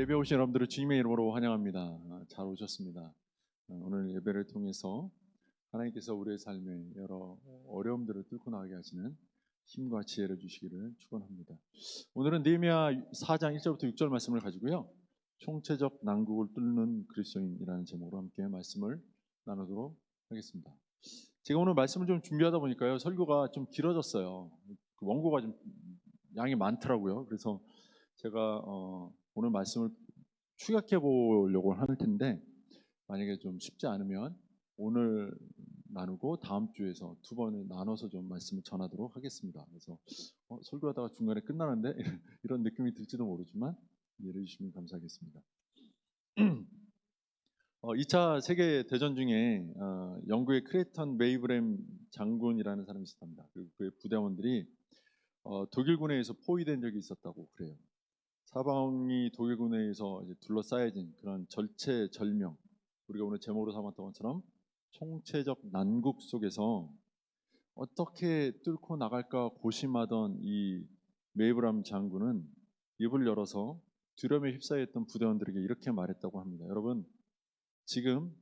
예배 오신 여러분들을 주님의 이름으로 환영합니다. 잘 오셨습니다. 오늘 예배를 통해서 하나님께서 우리의 삶에 여러 어려움들을 뚫고 나가게 하시는 힘과 지혜를 주시기를 축원합니다. 오늘은 느헤미야 4장 1절부터 6절 말씀을 가지고요. 총체적 난국을 뚫는 그리스도인이라는 제목으로 함께 말씀을 나누도록 하겠습니다. 제가 오늘 말씀을 좀 준비하다 보니까요. 설교가 좀 길어졌어요. 원고가 좀 양이 많더라고요. 그래서 제가 오늘 말씀을 축약해 보려고 할 텐데 만약에 좀 쉽지 않으면 오늘 나누고 다음 주에서 두 번에 나눠서 좀 말씀을 전하도록 하겠습니다. 그래서 설교하다가 중간에 끝나는데 이런 느낌이 들지도 모르지만 이해해 주시면 감사하겠습니다. 2차 세계 대전 중에 영국의 크레이턴 메이브램 장군이라는 사람이 있었답니다. 그리고 그의 부대원들이 독일군에 의해서 포위된 적이 있었다고 그래요. 사방이 독일군에 의해서 이제 둘러싸여진 그런 절체절명, 우리가 오늘 제목으로 삼았던 것처럼 총체적 난국 속에서 어떻게 뚫고 나갈까 고심하던 이 메이브람 장군은 입을 열어서 두려움에 휩싸였던 부대원들에게 이렇게 말했다고 합니다. 여러분, 지금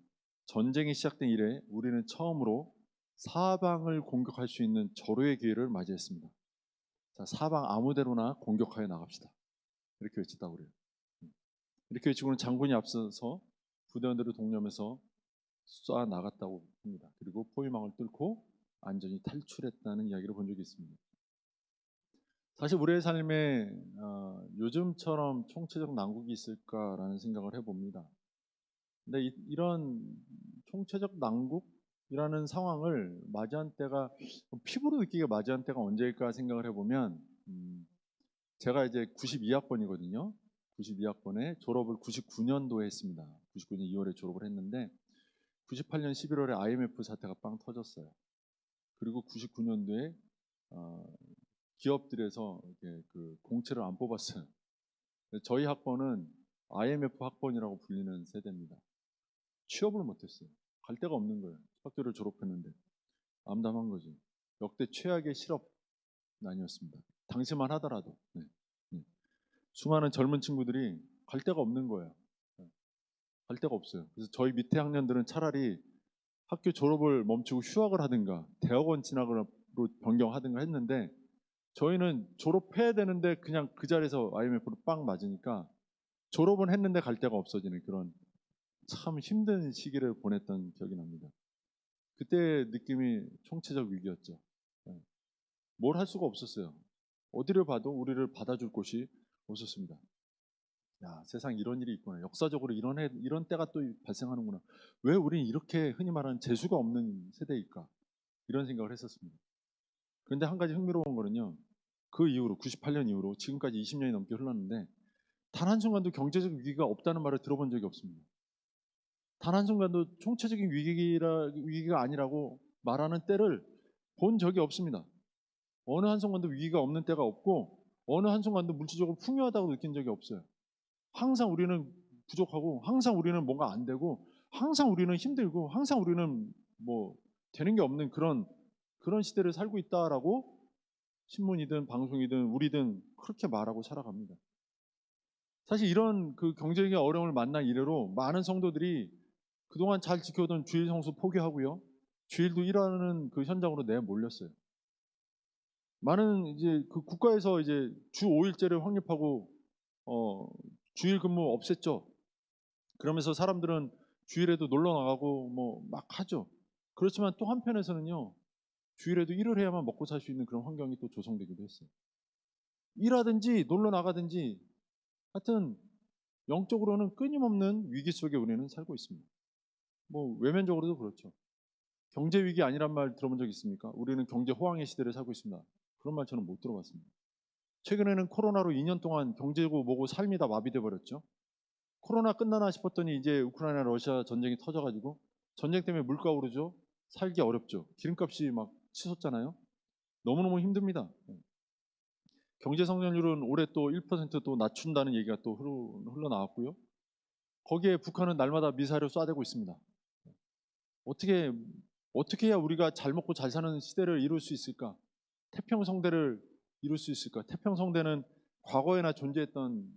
전쟁이 시작된 이래 우리는 처음으로 사방을 공격할 수 있는 절호의 기회를 맞이했습니다. 자, 사방 아무데로나 공격하여 나갑시다. 이렇게 외쳤다고 그래요. 이렇게 외치고는 장군이 앞서서 부대원들을 독려하면서 쏴 나갔다고 합니다. 그리고 포위망을 뚫고 안전히 탈출했다는 이야기를 본 적이 있습니다. 사실 우리의 삶에 요즘처럼 총체적 난국이 있을까라는 생각을 해봅니다. 근데 이런 총체적 난국이라는 상황을 맞이한 때가 피부로 느끼게 맞이한 때가 언제일까 생각을 해보면 제가 이제 92학번이거든요. 92학번에 졸업을 99년도에 했습니다. 99년 2월에 졸업을 했는데 98년 11월에 IMF 사태가 빵 터졌어요. 그리고 99년도에 기업들에서 그 공채를 안 뽑았어요. 저희 학번은 IMF 학번이라고 불리는 세대입니다. 취업을 못했어요. 갈 데가 없는 거예요. 학교를 졸업했는데 암담한 거지. 역대 최악의 실업 난이었습니다. 당시만 하더라도. 네. 수많은 젊은 친구들이 갈 데가 없는 거예요. 갈 데가 없어요. 그래서 저희 밑에 학년들은 차라리 학교 졸업을 멈추고 휴학을 하든가 대학원 진학으로 변경하든가 했는데 저희는 졸업해야 되는데 그냥 그 자리에서 IMF로 빵 맞으니까 졸업은 했는데 갈 데가 없어지는 그런 참 힘든 시기를 보냈던 기억이 납니다. 그때 느낌이 총체적 위기였죠. 뭘 할 수가 없었어요. 어디를 봐도 우리를 받아줄 곳이 없었습니다. 야, 세상 이런 일이 있구나. 역사적으로 이런 때가 또 발생하는구나. 왜 우리는 이렇게 흔히 말하는 재수가 없는 세대일까? 이런 생각을 했었습니다. 그런데 한 가지 흥미로운 거는요. 그 이후로 98년 이후로 지금까지 20년이 넘게 흘렀는데 단 한순간도 경제적 위기가 없다는 말을 들어본 적이 없습니다. 단 한순간도 총체적인 위기가 아니라고 말하는 때를 본 적이 없습니다. 어느 한순간도 위기가 없는 때가 없고 어느 한순간도 물질적으로 풍요하다고 느낀 적이 없어요. 항상 우리는 부족하고 항상 우리는 뭔가 안 되고 항상 우리는 힘들고 항상 우리는 뭐 되는 게 없는 그런 시대를 살고 있다라고 신문이든 방송이든 우리든 그렇게 말하고 살아갑니다. 사실 이런 그 경제적인 어려움을 만난 이래로 많은 성도들이 그동안 잘 지켜오던 주일 성수 포기하고요. 주일도 일하는 그 현장으로 내몰렸어요. 많은 이제 그 국가에서 이제 주 5일제를 확립하고 주일 근무 없앴죠. 그러면서 사람들은 주일에도 놀러 나가고 뭐 막 하죠. 그렇지만 또 한편에서는요. 주일에도 일을 해야만 먹고 살 수 있는 그런 환경이 또 조성되기도 했어요. 일하든지 놀러 나가든지 하여튼 영적으로는 끊임없는 위기 속에 우리는 살고 있습니다. 뭐 외면적으로도 그렇죠. 경제 위기 아니란 말 들어본 적 있습니까? 우리는 경제 호황의 시대를 살고 있습니다. 그런 말 저는 못 들어봤습니다. 최근에는 코로나로 2년 동안 경제고 뭐고 삶이 다 마비돼 버렸죠. 코로나 끝나나 싶었더니 이제 우크라이나 러시아 전쟁이 터져가지고 전쟁 때문에 물가 오르죠. 살기 어렵죠. 기름값이 막 치솟잖아요. 너무너무 힘듭니다. 경제 성장률은 올해 또 1%또 낮춘다는 얘기가 또 흘러나왔고요. 거기에 북한은 날마다 미사일을 쏴대고 있습니다. 어떻게 해야 우리가 잘 먹고 잘 사는 시대를 이룰 수 있을까? 태평성대를 이룰 수 있을까? 태평성대는 과거에나 존재했던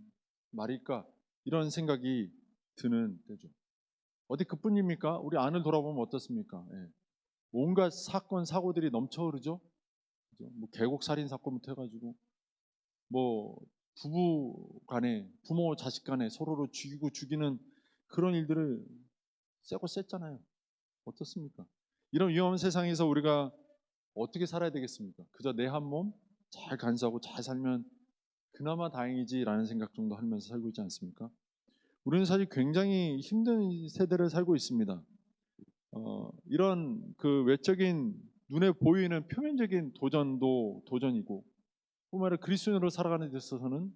말일까? 이런 생각이 드는 때죠. 어디 그뿐입니까? 우리 안을 돌아보면 어떻습니까? 예. 온갖 사건 사고들이 넘쳐 흐르죠. 그죠? 뭐 계곡 살인 사건부터 해가지고 뭐 부부 간에 부모 자식 간에 서로를 죽이고 죽이는 그런 일들을 쎄고 쎘잖아요. 어떻습니까? 이런 위험한 세상에서 우리가 어떻게 살아야 되겠습니까? 그저 내 한 몸 잘 간수하고 잘 살면 그나마 다행이지라는 생각 정도 하면서 살고 있지 않습니까? 우리는 사실 굉장히 힘든 세대를 살고 있습니다. 이런 그 외적인 눈에 보이는 표면적인 도전도 도전이고 뿐만 아니라 그리스도인으로 살아가는 데 있어서는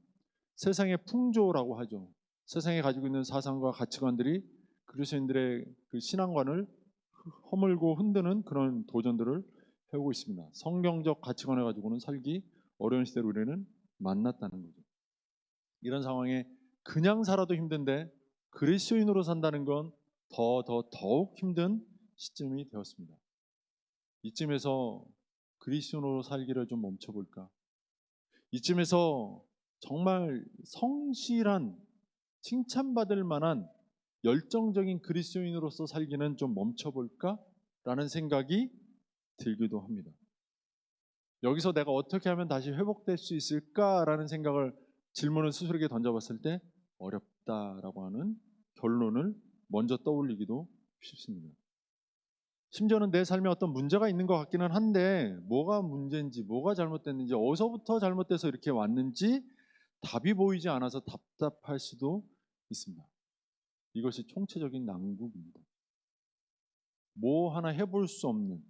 세상의 풍조라고 하죠. 세상에 가지고 있는 사상과 가치관들이 그리스도인들의 그 신앙관을 허물고 흔드는 그런 도전들을 해오고 있습니다. 성경적 가치관을 가지고는 살기 어려운 시대를 우리는 만났다는 거죠. 이런 상황에 그냥 살아도 힘든데 그리스도인으로 산다는 건 더욱 힘든 시점이 되었습니다. 이쯤에서 그리스도인으로 살기를 좀 멈춰볼까? 이쯤에서 정말 성실한 칭찬받을 만한 열정적인 그리스도인으로서 살기는 좀 멈춰볼까라는 생각이 들기도 합니다. 여기서 내가 어떻게 하면 다시 회복될 수 있을까라는 생각을 질문을 스스로에게 던져봤을 때 어렵다라고 하는 결론을 먼저 떠올리기도 쉽습니다. 심지어는 내 삶에 어떤 문제가 있는 것 같기는 한데 뭐가 문제인지 뭐가 잘못됐는지 어디서부터 잘못돼서 이렇게 왔는지 답이 보이지 않아서 답답할 수도 있습니다. 이것이 총체적인 난국입니다. 뭐 하나 해볼 수 없는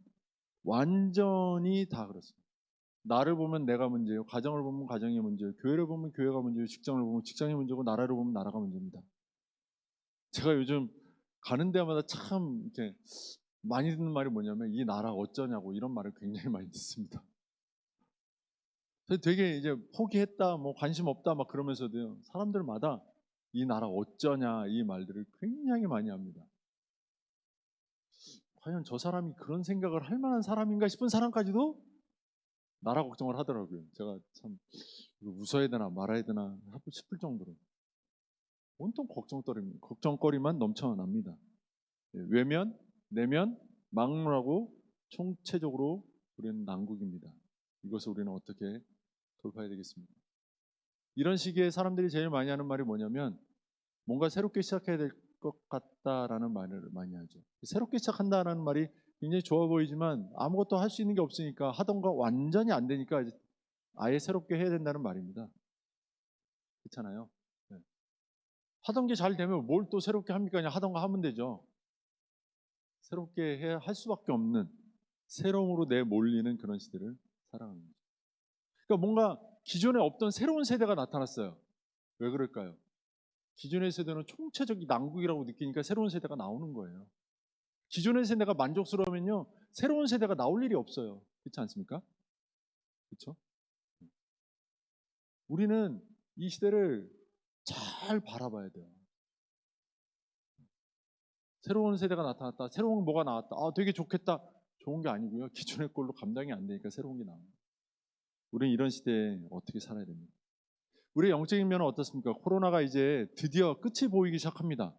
완전히 다 그렇습니다. 나를 보면 내가 문제예요. 가정을 보면 가정이 문제예요. 교회를 보면 교회가 문제예요. 직장을 보면 직장이 문제고 나라를 보면 나라가 문제입니다. 제가 요즘 가는 데마다 참 이렇게 많이 듣는 말이 뭐냐면 이 나라 어쩌냐고 이런 말을 굉장히 많이 듣습니다. 되게 이제 포기했다, 뭐 관심 없다 막 그러면서도요. 사람들마다 이 나라 어쩌냐 이 말들을 굉장히 많이 합니다. 과연 저 사람이 그런 생각을 할 만한 사람인가 싶은 사람까지도 나라 걱정을 하더라고요. 제가 참 웃어야 되나 말아야 되나 싶을 정도로 온통 걱정거리만 넘쳐납니다. 외면, 내면, 막론하고 총체적으로 우리는 난국입니다. 이것을 우리는 어떻게 돌파해야 되겠습니까? 이런 시기에 사람들이 제일 많이 하는 말이 뭐냐면 뭔가 새롭게 시작해야 될 것 같다라는 말을 많이 하죠. 새롭게 시작한다라는 말이 굉장히 좋아 보이지만 아무것도 할 수 있는 게 없으니까 하던 거 완전히 안 되니까 아예 새롭게 해야 된다는 말입니다. 그렇잖아요. 네. 하던 게 잘 되면 뭘 또 새롭게 합니까? 그냥 하던 거 하면 되죠. 새롭게 해야 할 수밖에 없는 새로움으로 내몰리는 그런 시대를 살아가는 거죠. 그러니까 뭔가 기존에 없던 새로운 세대가 나타났어요. 왜 그럴까요? 기존의 세대는 총체적인 난국이라고 느끼니까 새로운 세대가 나오는 거예요. 기존의 세대가 만족스러우면요, 새로운 세대가 나올 일이 없어요. 그렇지 않습니까? 그렇죠? 우리는 이 시대를 잘 바라봐야 돼요. 새로운 세대가 나타났다. 새로운 뭐가 나왔다. 아, 되게 좋겠다. 좋은 게 아니고요. 기존의 걸로 감당이 안 되니까 새로운 게 나옵니다. 우리는 이런 시대에 어떻게 살아야 됩니까? 우리의 영적인 면은 어떻습니까? 코로나가 이제 드디어 끝이 보이기 시작합니다.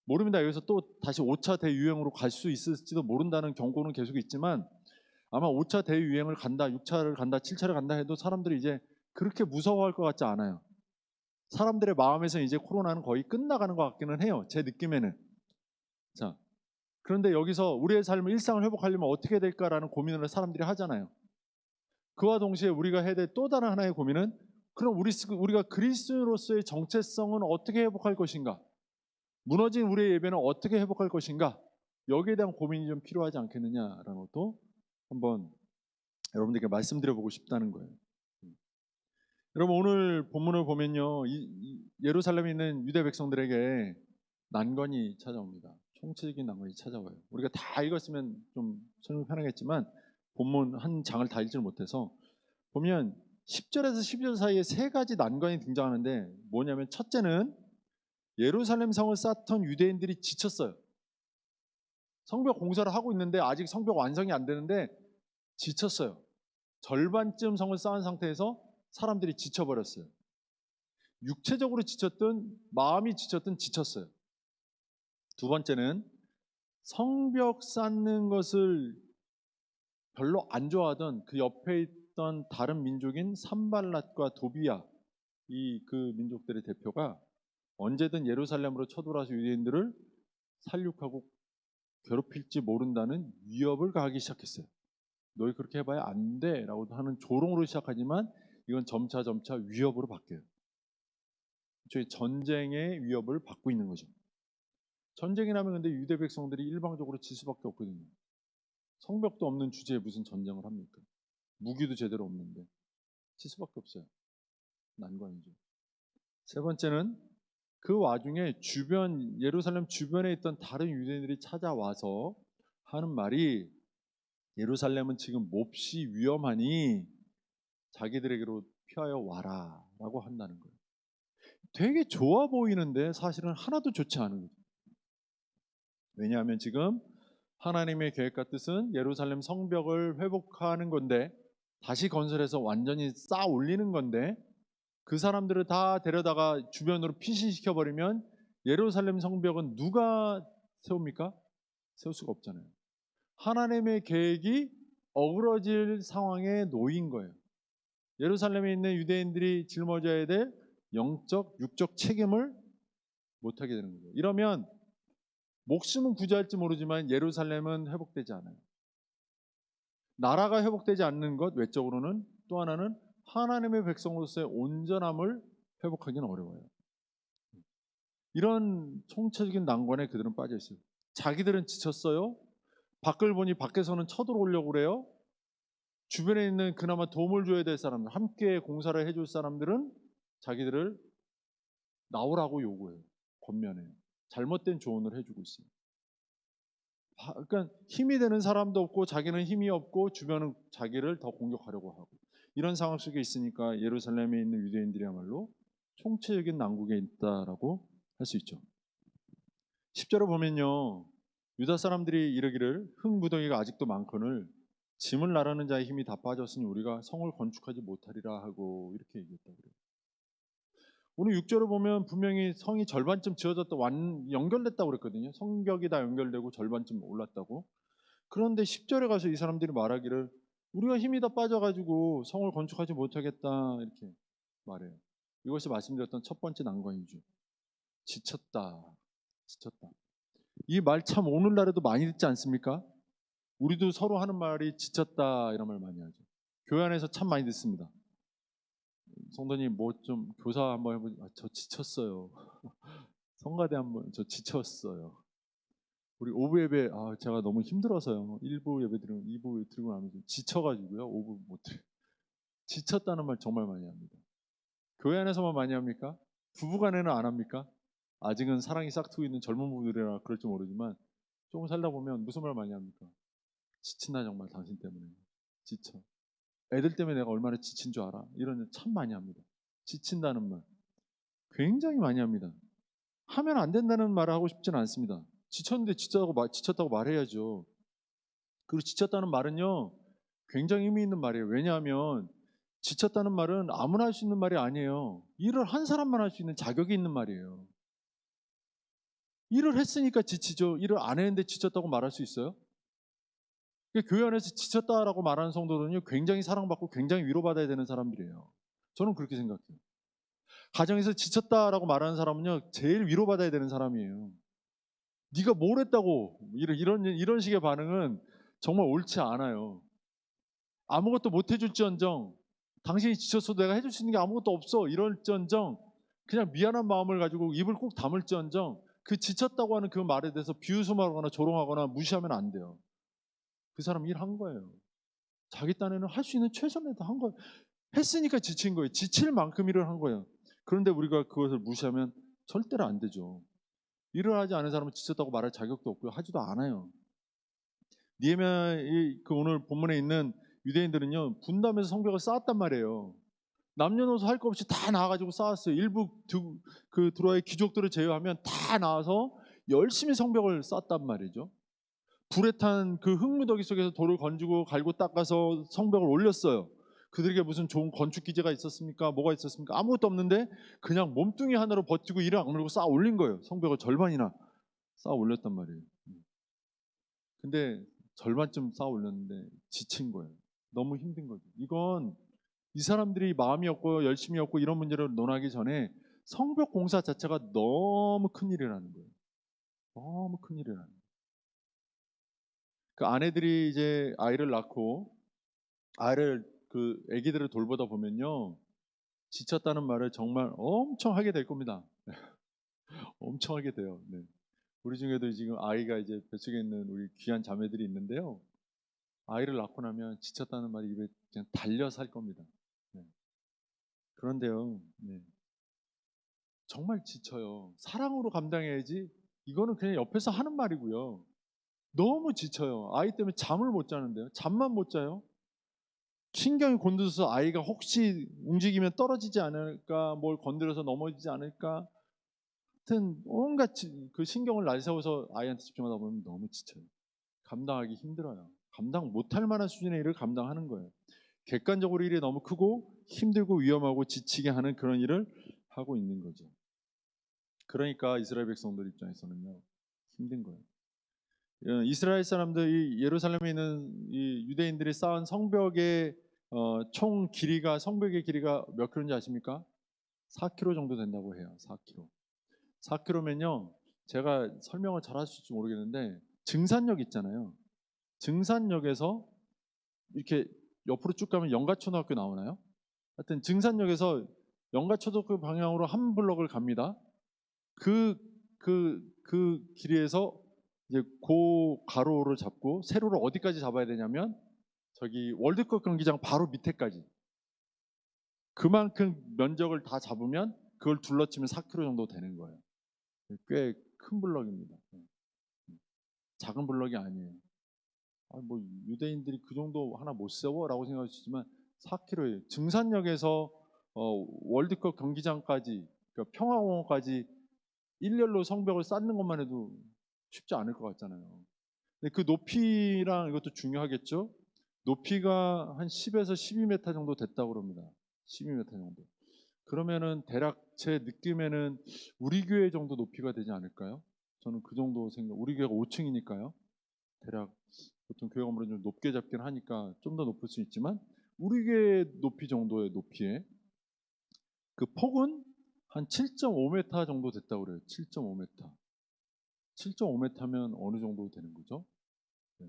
모릅니다. 여기서 또 다시 5차 대유행으로 갈 수 있을지도 모른다는 경고는 계속 있지만 아마 5차 대유행을 간다, 6차를 간다, 7차를 간다 해도 사람들이 이제 그렇게 무서워할 것 같지 않아요. 사람들의 마음에서 이제 코로나는 거의 끝나가는 것 같기는 해요. 제 느낌에는. 자, 그런데 여기서 우리의 삶을 일상을 회복하려면 어떻게 해야 될까라는 고민을 사람들이 하잖아요. 그와 동시에 우리가 해야 될 또 다른 하나의 고민은 그럼 우리가 그리스도인으로서의 정체성은 어떻게 회복할 것인가? 무너진 우리의 예배는 어떻게 회복할 것인가? 여기에 대한 고민이 좀 필요하지 않겠느냐라는 것도 한번 여러분들께 말씀드려보고 싶다는 거예요. 여러분 오늘 본문을 보면요, 예루살렘에 있는 유대 백성들에게 난관이 찾아옵니다. 총체적인 난관이 찾아와요. 우리가 다 읽었으면 좀 설명 편하겠지만 본문 한 장을 다 읽지를 못해서 보면 10절에서 12절 사이에 세 가지 난관이 등장하는데 뭐냐면 첫째는 예루살렘 성을 쌓던 유대인들이 지쳤어요. 성벽 공사를 하고 있는데 아직 성벽 완성이 안 되는데 지쳤어요. 절반쯤 성을 쌓은 상태에서 사람들이 지쳐버렸어요. 육체적으로 지쳤든 마음이 지쳤든 지쳤어요. 두 번째는 성벽 쌓는 것을 별로 안 좋아하던 그 옆에 있던 다른 민족인 산발랏과 도비야, 이 그 민족들의 대표가 언제든 예루살렘으로 쳐들어와서 유대인들을 살육하고 괴롭힐지 모른다는 위협을 가하기 시작했어요. 너희 그렇게 해봐야 안 돼라고 하는 조롱으로 시작하지만 이건 점차 위협으로 바뀌어요. 저희 전쟁의 위협을 받고 있는 거죠. 전쟁이라면 근데 유대 백성들이 일방적으로 질 수밖에 없거든요. 성벽도 없는 주제에 무슨 전쟁을 합니까? 무기도 제대로 없는데 질 수밖에 없어요. 난관이죠. 세 번째는 그 와중에 주변 예루살렘 주변에 있던 다른 유대인들이 찾아와서 하는 말이 예루살렘은 지금 몹시 위험하니 자기들에게로 피하여 와라라고 한다는 거예요. 되게 좋아 보이는데 사실은 하나도 좋지 않은 거죠. 왜냐하면 지금 하나님의 계획과 뜻은 예루살렘 성벽을 회복하는 건데, 다시 건설해서 완전히 쌓아 올리는 건데, 그 사람들을 다 데려다가 주변으로 피신시켜 버리면 예루살렘 성벽은 누가 세웁니까? 세울 수가 없잖아요. 하나님의 계획이 어그러질 상황에 놓인 거예요. 예루살렘에 있는 유대인들이 짊어져야 될 영적, 육적 책임을 못하게 되는 거예요. 이러면 목숨은 구제할지 모르지만 예루살렘은 회복되지 않아요. 나라가 회복되지 않는 것 외적으로는 또 하나는 하나님의 백성으로서의 온전함을 회복하기는 어려워요. 이런 총체적인 난관에 그들은 빠져 있어요. 자기들은 지쳤어요. 밖을 보니 밖에서는 쳐들어오려고 그래요. 주변에 있는 그나마 도움을 줘야 될 사람들, 함께 공사를 해줄 사람들은 자기들을 나오라고 요구해요. 권면해요. 잘못된 조언을 해주고 있어요. 그러니까 힘이 되는 사람도 없고 자기는 힘이 없고 주변은 자기를 더 공격하려고 하고, 이런 상황 속에 있으니까 예루살렘에 있는 유대인들이야말로 총체적인 난국에 있다라고 할 수 있죠. 10절을 보면요, 유다 사람들이 이르기를 흙무더기가 아직도 많거늘 짐을 나르는 자의 힘이 다 빠졌으니 우리가 성을 건축하지 못하리라 하고 이렇게 얘기했다 그래요. 오늘 6절을 보면 분명히 성이 절반쯤 지어졌다 연결됐다고 그랬거든요. 성벽이 다 연결되고 절반쯤 올랐다고. 그런데 10절에 가서 이 사람들이 말하기를 우리가 힘이 다 빠져가지고 성을 건축하지 못하겠다 이렇게 말해요. 이것이 말씀드렸던 첫 번째 난관이죠. 지쳤다. 이 말 참 오늘날에도 많이 듣지 않습니까? 우리도 서로 하는 말이 지쳤다 이런 말 많이 하죠. 교회 안에서 참 많이 듣습니다. 성도님 뭐 좀 교사 한번 해보지. 저 지쳤어요. 성가대 한번 저 지쳤어요. 우리 오부 예배 제가 너무 힘들어서요. 1부 예배 드리고 2부 드리고 나면 지쳐가지고요. 5부 못 드려요. 지쳤다는 말 정말 많이 합니다. 교회 안에서만 많이 합니까? 부부간에는 안 합니까? 아직은 사랑이 싹트고 있는 젊은 부부들이라 그럴지 모르지만 조금 살다 보면 무슨 말 많이 합니까? 지친다 정말 당신 때문에. 지쳐. 애들 때문에 내가 얼마나 지친 줄 알아? 이런 일 참 많이 합니다. 지친다는 말 굉장히 많이 합니다. 하면 안 된다는 말을 하고 싶지는 않습니다. 지쳤는데 지쳤다고 말해야죠. 그리고 지쳤다는 말은요 굉장히 의미 있는 말이에요. 왜냐하면 지쳤다는 말은 아무나 할 수 있는 말이 아니에요. 일을 한 사람만 할 수 있는 자격이 있는 말이에요. 일을 했으니까 지치죠. 일을 안 했는데 지쳤다고 말할 수 있어요? 교회 안에서 지쳤다라고 말하는 성도들은요 굉장히 사랑받고 굉장히 위로받아야 되는 사람들이에요. 저는 그렇게 생각해요. 가정에서 지쳤다라고 말하는 사람은요 제일 위로받아야 되는 사람이에요. 네가 뭘 했다고 이런 식의 반응은 정말 옳지 않아요. 아무것도 못 해줄지언정, 당신이 지쳤어도 내가 해줄 수 있는 게 아무것도 없어 이럴지언정, 그냥 미안한 마음을 가지고 입을 꼭 다물지언정 그 지쳤다고 하는 그 말에 대해서 비웃음하거나 조롱하거나 무시하면 안 돼요. 그 사람 일한 거예요. 자기 딴에는 할 수 있는 최선을 다한 거예요. 했으니까 지친 거예요. 지칠 만큼 일을 한 거예요. 그런데 우리가 그것을 무시하면 절대로 안 되죠. 일을 하지 않은 사람은 지쳤다고 말할 자격도 없고요. 하지도 않아요. 니에미야 그 오늘 본문에 있는 유대인들은요 분담해서 성벽을 쌓았단 말이에요. 남녀노소 할 거 없이 다 나와가지고 쌓았어요. 일부 그 드로아의 귀족들을 제외하면 다 나와서 열심히 성벽을 쌓았단 말이죠. 불에 탄 그 흙무더기 속에서 돌을 건지고 갈고 닦아서 성벽을 올렸어요. 그들에게 무슨 좋은 건축 기재가 있었습니까? 뭐가 있었습니까? 아무것도 없는데 그냥 몸뚱이 하나로 버티고 이를 악물고 쌓아 올린 거예요. 성벽을 절반이나 쌓아 올렸단 말이에요. 근데 절반쯤 쌓아 올렸는데 지친 거예요. 너무 힘든 거죠. 이건 이 사람들이 마음이 없고 열심히 없고 이런 문제를 논하기 전에 성벽 공사 자체가 너무 큰 일이라는 거예요. 너무 큰 일이라는 거예요. 그 아내들이 이제 아이를 낳고 그 아기들을 돌보다 보면요, 지쳤다는 말을 정말 엄청 하게 될 겁니다. 엄청 하게 돼요. 네. 우리 중에도 지금 아이가 이제 뱃속에 있는 우리 귀한 자매들이 있는데요. 아이를 낳고 나면 지쳤다는 말이 입에 그냥 달려서 할 겁니다. 네. 그런데요, 네. 정말 지쳐요. 사랑으로 감당해야지. 이거는 그냥 옆에서 하는 말이고요. 너무 지쳐요. 아이 때문에 잠을 못 자는데요. 잠만 못 자요. 신경이 곤두서서 아이가 혹시 움직이면 떨어지지 않을까, 뭘 건드려서 넘어지지 않을까, 하여튼 온갖 그 신경을 날세워서 아이한테 집중하다 보면 너무 지쳐요. 감당하기 힘들어요. 감당 못할 만한 수준의 일을 감당하는 거예요. 객관적으로 일이 너무 크고 힘들고 위험하고 지치게 하는 그런 일을 하고 있는 거죠. 그러니까 이스라엘 백성들 입장에서는요, 힘든 거예요. 이스라엘 사람들이 예루살렘에 있는 이 유대인들이 쌓은 성벽의 총 길이가, 성벽의 길이가 몇 킬로인지 아십니까? 4킬로 정도 된다고 해요. 4킬로. 4킬로면요, 제가 설명을 잘 하실지 모르겠는데 증산역 있잖아요. 증산역에서 이렇게 옆으로 쭉 가면 영가초등학교 나오나요? 하여튼 증산역에서 영가초등학교 방향으로 한 블럭을 갑니다. 그 길이에서 이제 고 가로를 잡고 세로를 어디까지 잡아야 되냐면 저기 월드컵 경기장 바로 밑에까지, 그만큼 면적을 다 잡으면 그걸 둘러치면 4km 정도 되는 거예요. 꽤 큰 블럭입니다. 작은 블럭이 아니에요. 뭐 유대인들이 그 정도 하나 못 세워라고 생각하시지만 4km예요. 증산역에서 월드컵 경기장까지, 그러니까 평화공원까지 일렬로 성벽을 쌓는 것만 해도 쉽지 않을 것 같잖아요. 근데 그 높이랑 이것도 중요하겠죠. 높이가 한 10에서 12m 정도 됐다고 그럽니다. 12m 정도. 그러면은 대략 제 느낌에는 우리 교회 정도 높이가 되지 않을까요? 저는 그 정도 생각. 우리 교회가 5층이니까요. 대략 보통 교회 건물은 좀 높게 잡긴 하니까 좀 더 높을 수 있지만 우리 교회 높이 정도의 높이에 그 폭은 한 7.5m 정도 됐다고 그래요. 7.5m. 7.5m면 어느 정도 되는 거죠? 네.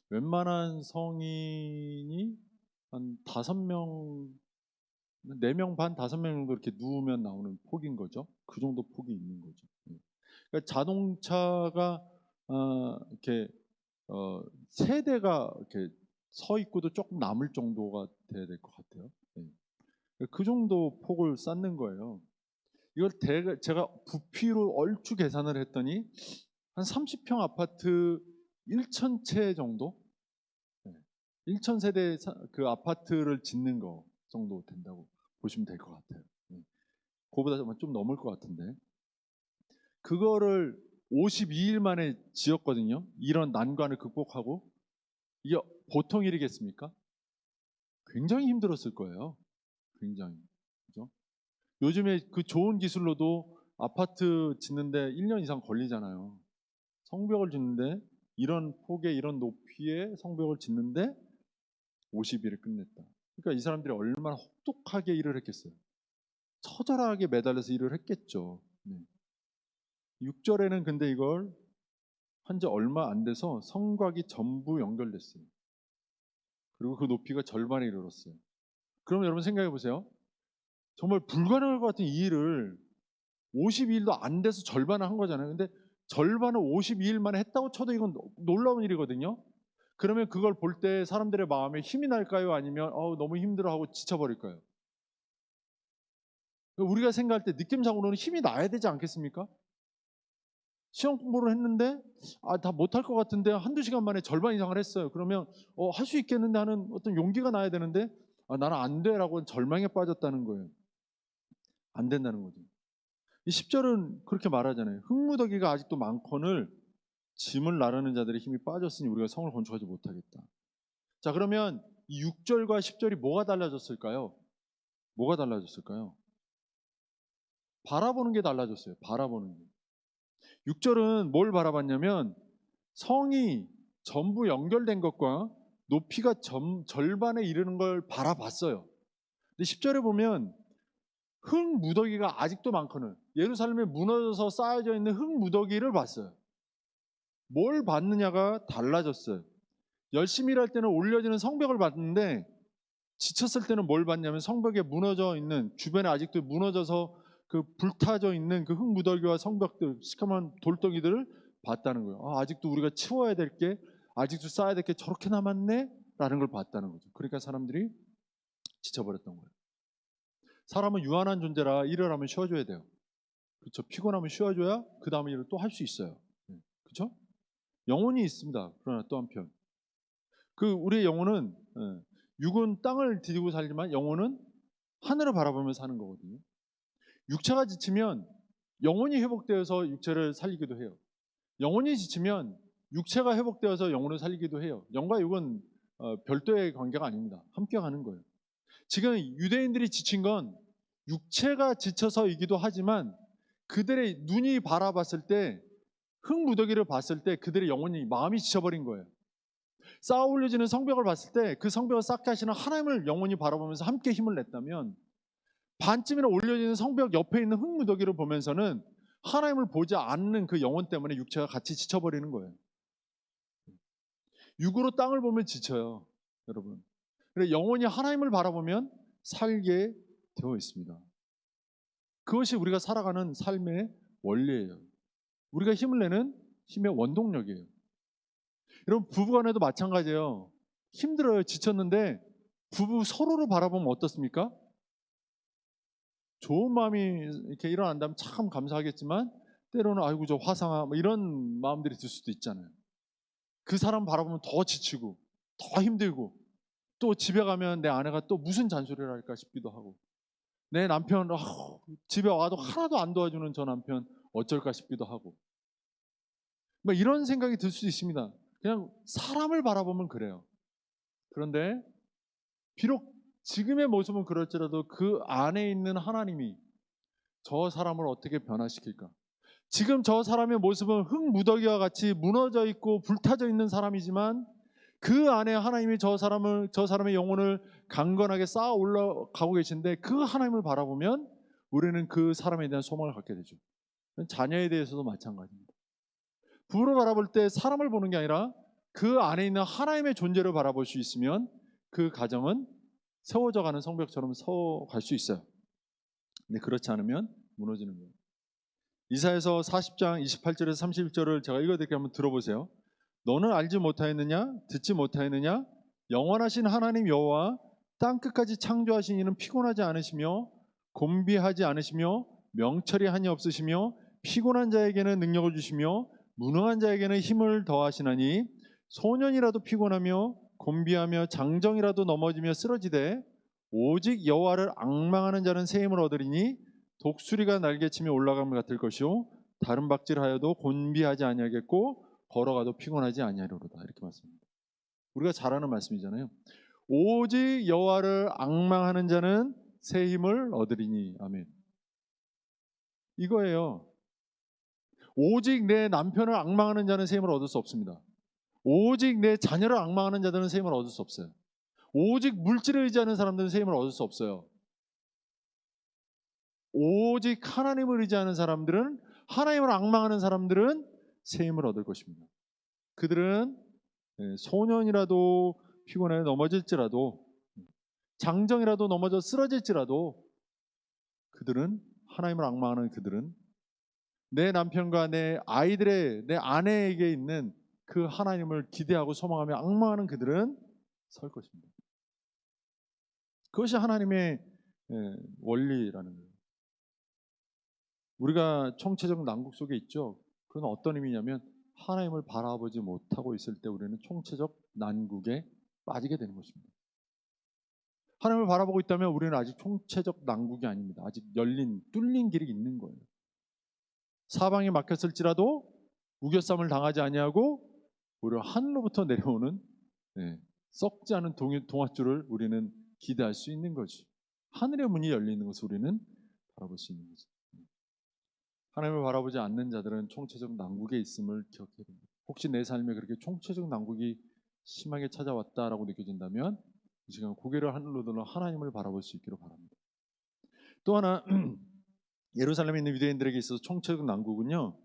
웬만한 성인이 한 5명, 4명 반, 5명 정도 이렇게 누우면 나오는 폭인 거죠. 그 정도 폭이 있는 거죠. 네. 그러니까 자동차가 이렇게 세 대가 이렇게 서 있고도 조금 남을 정도가 돼야 될 것 같아요. 네. 그 정도 폭을 쌓는 거예요. 이걸 제가 부피로 얼추 계산을 했더니 한 30평 아파트 1,000채 정도? 네. 1,000세대 그 아파트를 짓는 거 정도 된다고 보시면 될 것 같아요. 네. 그거보다 좀 넘을 것 같은데. 그거를 52일 만에 지었거든요. 이런 난관을 극복하고. 이게 보통 일이겠습니까? 굉장히 힘들었을 거예요. 굉장히. 그죠? 요즘에 그 좋은 기술로도 아파트 짓는데 1년 이상 걸리잖아요. 성벽을 짓는데 이런 폭에 이런 높이의 성벽을 짓는데 50일을 끝냈다. 그러니까 이 사람들이 얼마나 혹독하게 일을 했겠어요. 처절하게 매달려서 일을 했겠죠. 네. 6절에는 근데 이걸 한 지 얼마 안 돼서 성곽이 전부 연결됐어요. 그리고 그 높이가 절반에 이르렀어요. 그럼 여러분 생각해 보세요. 정말 불가능할 것 같은 이 일을 52일도 안 돼서 절반을 한 거잖아요. 근데 절반을 52일 만에 했다고 쳐도 이건 놀라운 일이거든요. 그러면 그걸 볼 때 사람들의 마음에 힘이 날까요? 아니면 너무 힘들어하고 지쳐버릴까요? 우리가 생각할 때 느낌상으로는 힘이 나야 되지 않겠습니까? 시험 공부를 했는데 다 못할 것 같은데 한두 시간 만에 절반 이상을 했어요. 그러면 할 수 있겠는데 하는 어떤 용기가 나야 되는데 나는 안 돼라고 절망에 빠졌다는 거예요. 안 된다는 거죠. 이 10절은 그렇게 말하잖아요. 흙무더기가 아직도 많거늘 짐을 나르는 자들의 힘이 빠졌으니 우리가 성을 건축하지 못하겠다. 자, 그러면 이 6절과 10절이 뭐가 달라졌을까요? 뭐가 달라졌을까요? 바라보는 게 달라졌어요. 바라보는 게. 6절은 뭘 바라봤냐면 성이 전부 연결된 것과 높이가 절반에 이르는 걸 바라봤어요. 근데 10절에 보면 흙 무더기가 아직도 많거늘 예루살렘에 무너져서 쌓여져 있는 흙 무더기를 봤어요. 뭘 봤느냐가 달라졌어요. 열심히 일할 때는 올려지는 성벽을 봤는데 지쳤을 때는 뭘 봤냐면 성벽에 무너져 있는 주변에 아직도 무너져서 그 불타져 있는 그 흙 무더기와 성벽들 시커먼 돌덩이들을 봤다는 거예요. 아직도 우리가 치워야 될 게 아직도 쌓아야 될 게 저렇게 남았네 라는 걸 봤다는 거죠. 그러니까 사람들이 지쳐버렸던 거예요. 사람은 유한한 존재라 일을 하면 쉬어줘야 돼요. 그렇죠. 피곤하면 쉬어줘야 그 다음 일을 또 할 수 있어요. 그렇죠? 영혼이 있습니다. 그러나 또 한편 우리의 영혼은 육은 땅을 디디고 살지만 영혼은 하늘을 바라보며 사는 거거든요. 육체가 지치면 영혼이 회복되어서 육체를 살리기도 해요. 영혼이 지치면 육체가 회복되어서 영혼을 살리기도 해요. 영과 육은 별도의 관계가 아닙니다. 함께 가는 거예요. 지금 유대인들이 지친 건 육체가 지쳐서이기도 하지만 그들의 눈이 바라봤을 때 흙무더기를 봤을 때 그들의 영혼이 마음이 지쳐버린 거예요. 쌓아 올려지는 성벽을 봤을 때 그 성벽을 쌓게 하시는 하나님을 영혼이 바라보면서 함께 힘을 냈다면 반쯤이나 올려지는 성벽 옆에 있는 흙무더기를 보면서는 하나님을 보지 않는 그 영혼 때문에 육체가 같이 지쳐버리는 거예요. 육으로 땅을 보면 지쳐요, 여러분. 그래서 영혼이 하나님을 바라보면 살게 되어 있습니다. 그것이 우리가 살아가는 삶의 원리예요. 우리가 힘을 내는 힘의 원동력이에요. 여러분, 부부간에도 마찬가지예요. 힘들어요, 지쳤는데 부부 서로를 바라보면 어떻습니까? 좋은 마음이 이렇게 일어난다면 참 감사하겠지만 때로는 아이고 저 화상아 뭐 이런 마음들이 들 수도 있잖아요. 그 사람 바라보면 더 지치고 더 힘들고 또 집에 가면 내 아내가 또 무슨 잔소리를 할까 싶기도 하고 내 남편 집에 와도 하나도 안 도와주는 저 남편 어쩔까 싶기도 하고 뭐 이런 생각이 들 수 있습니다. 그냥 사람을 바라보면 그래요. 그런데 비록 지금의 모습은 그럴지라도 그 안에 있는 하나님이 저 사람을 어떻게 변화시킬까? 지금 저 사람의 모습은 흙 무더기와 같이 무너져 있고 불타져 있는 사람이지만 그 안에 하나님이 저 사람의 영혼을 강건하게 쌓아 올라가고 계신데 그 하나님을 바라보면 우리는 그 사람에 대한 소망을 갖게 되죠. 자녀에 대해서도 마찬가지입니다. 부부를 바라볼 때 사람을 보는 게 아니라 그 안에 있는 하나님의 존재를 바라볼 수 있으면 그 가정은 세워져 가는 성벽처럼 서갈 수 있어요. 근데 그렇지 않으면 무너지는 거예요. 이사야서 40장 28절에서 31절을 제가 읽어드릴게요. 한번 들어보세요. 너는 알지 못하였느냐? 듣지 못하였느냐? 영원하신 하나님 여호와 땅 끝까지 창조하신 이는 피곤하지 않으시며 곤비하지 않으시며 명철이 한이 없으시며 피곤한 자에게는 능력을 주시며 무능한 자에게는 힘을 더하시나니 소년이라도 피곤하며 곤비하며 장정이라도 넘어지며 쓰러지되 오직 여호와를 앙망하는 자는 새 힘을 얻으리니 독수리가 날개치며 올라감을 같을 것이요 다른 박질하여도 곤비하지 아니하겠고 걸어가도 피곤하지 아니하리로다. 이렇게 말씀합니다. 우리가 잘 아는 말씀이잖아요. 오직 여호와를 앙망하는 자는 새 힘을 얻으리니. 아멘. 이거예요. 오직 내 남편을 앙망하는 자는 새 힘을 얻을 수 없습니다. 오직 내 자녀를 앙망하는 자들은 새 힘을 얻을 수 없어요. 오직 물질을 의지하는 사람들은 새 힘을 얻을 수 없어요. 오직 하나님을 의지하는 사람들은 하나님을 앙망하는 사람들은 새 힘을 얻을 것입니다. 그들은 소년이라도 피곤해 넘어질지라도 장정이라도 넘어져 쓰러질지라도 그들은 하나님을 앙망하는 그들은 내 남편과 내 아이들의 내 아내에게 있는 그 하나님을 기대하고 소망하며 앙망하는 그들은 설 것입니다. 그것이 하나님의 원리라는 거예요. 우리가 총체적 난국 속에 있죠. 그건 어떤 의미냐면 하나님을 바라보지 못하고 있을 때 우리는 총체적 난국에 빠지게 되는 것입니다. 하나님을 바라보고 있다면 우리는 아직 총체적 난국이 아닙니다. 아직 뚫린 길이 있는 거예요. 사방이 막혔을지라도 우겨쌈을 당하지 아니하고 오히려 하늘로부터 내려오는 썩지 않은 동아줄을 우리는 기대할 수 있는 거지. 하늘의 문이 열리는 것을 우리는 바라볼 수 있는 거지. 하나님을 바라보지 않는 자들은 총체적 난국에 있음을 기억해야 됩니다. 혹시 내 삶에 그렇게 총체적 난국이 심하게 찾아왔다라고 느껴진다면 이 시간 고개를 하늘로 들어 하나님을 바라볼 수 있기를 바랍니다. 또 하나 예루살렘에 있는 유대인들에게 있어서 총체적 난국은요,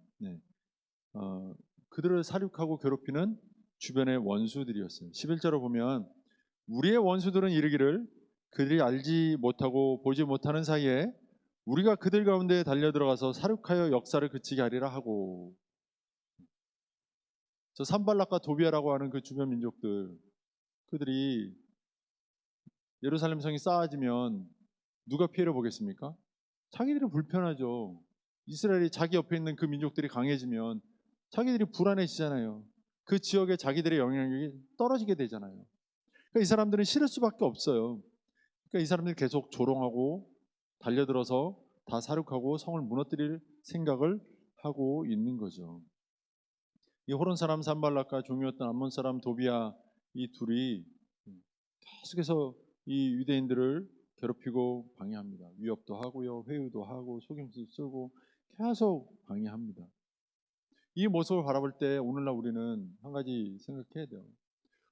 그들을 살육하고 괴롭히는 주변의 원수들이었어요. 11절을 보면 우리의 원수들은 이르기를 그들이 알지 못하고 보지 못하는 사이에 우리가 그들 가운데 달려들어가서 살육하여 역사를 그치게 하리라 하고, 저 산발락과 도비아라고 하는 그 주변 민족들, 그들이 예루살렘 성이 쌓아지면 누가 피해를 보겠습니까? 자기들이 불편하죠. 이스라엘이 자기 옆에 있는 그 민족들이 강해지면 자기들이 불안해지잖아요. 그 지역에 자기들의 영향력이 떨어지게 되잖아요. 그러니까 이 사람들은 싫을 수밖에 없어요. 그러니까 이 사람들이 계속 조롱하고 달려들어서 다 살육하고 성을 무너뜨릴 생각을 하고 있는 거죠. 이 호론 사람 산발락과 종이었던 암몬 사람 도비아, 이 둘이 계속해서 이 유대인들을 괴롭히고 방해합니다. 위협도 하고요, 회유도 하고 속임수 쓰고 계속 방해합니다. 이 모습을 바라볼 때 오늘날 우리는 한 가지 생각해야 돼요.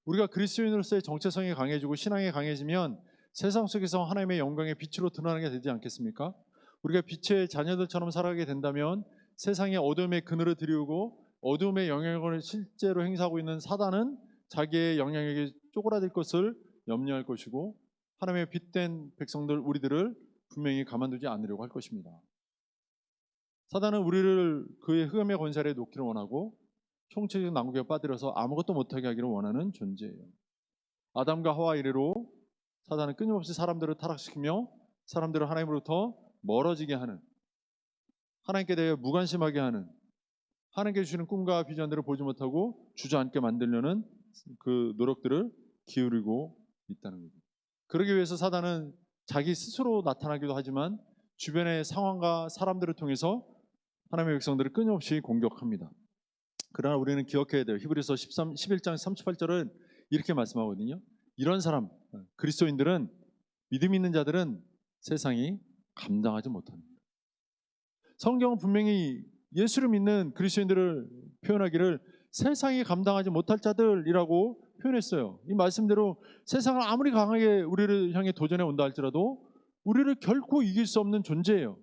우리가 그리스도인으로서의 정체성이 강해지고 신앙이 강해지면 세상 속에서 하나님의 영광의 빛으로 드러나게 되지 않겠습니까? 우리가 빛의 자녀들처럼 살아가게 된다면 세상의 어둠의 그늘을 들이우고 어둠의 영향력을 실제로 행사하고 있는 사단은 자기의 영향력이 쪼그라들 것을 염려할 것이고 하나님의 빛된 백성들 우리들을 분명히 가만두지 않으려고 할 것입니다. 사단은 우리를 그의 흑암의 권세에 놓기를 원하고 총체적 난국에 빠뜨려서 아무것도 못하게 하기를 원하는 존재예요. 아담과 하와 이래로 사단은 끊임없이 사람들을 타락시키며 사람들을 하나님으로부터 멀어지게 하는, 하나님께 대해 무관심하게 하는, 하나님께 주시는 꿈과 비전들을 보지 못하고 주저앉게 만들려는 그 노력들을 기울이고 있다는 거죠. 그러기 위해서 사단은 자기 스스로 나타나기도 하지만 주변의 상황과 사람들을 통해서 하나님의 백성들을 끊임없이 공격합니다. 그러나 우리는 기억해야 돼요. 히브리서 11장 38절은 이렇게 말씀하거든요. 이런 사람, 그리스도인들은, 믿음 있는 자들은 세상이 감당하지 못합니다. 성경은 분명히 예수를 믿는 그리스도인들을 표현하기를 세상이 감당하지 못할 자들이라고 표현했어요. 이 말씀대로 세상을 아무리 강하게 우리를 향해 도전해 온다 할지라도 우리를 결코 이길 수 없는 존재예요.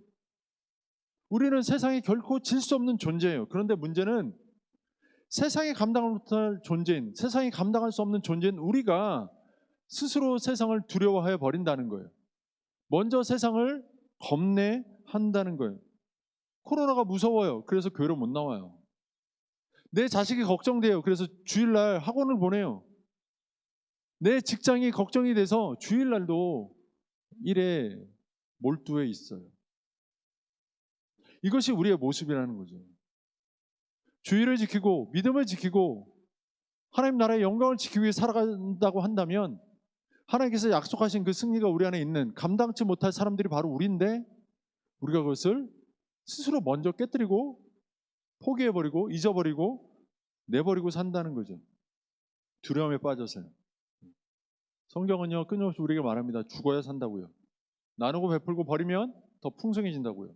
우리는 세상에 결코 질 수 없는 존재예요. 그런데 문제는 세상이 감당을 못할 존재인, 세상이 감당할 수 없는 존재인 우리가 스스로 세상을 두려워해 버린다는 거예요. 먼저 세상을 겁내한다는 거예요. 코로나가 무서워요. 그래서 교회를 못 나와요. 내 자식이 걱정돼요. 그래서 주일날 학원을 보내요. 내 직장이 걱정이 돼서 주일날도 일에 몰두해 있어요. 이것이 우리의 모습이라는 거죠. 주의를 지키고 믿음을 지키고 하나님 나라의 영광을 지키기 위해 살아간다고 한다면 하나님께서 약속하신 그 승리가 우리 안에 있는, 감당치 못할 사람들이 바로 우리인데 우리가 그것을 스스로 먼저 깨뜨리고 포기해버리고 잊어버리고 내버리고 산다는 거죠. 두려움에 빠져서요. 성경은요 끊임없이 우리에게 말합니다. 죽어야 산다고요. 나누고 베풀고 버리면 더 풍성해진다고요.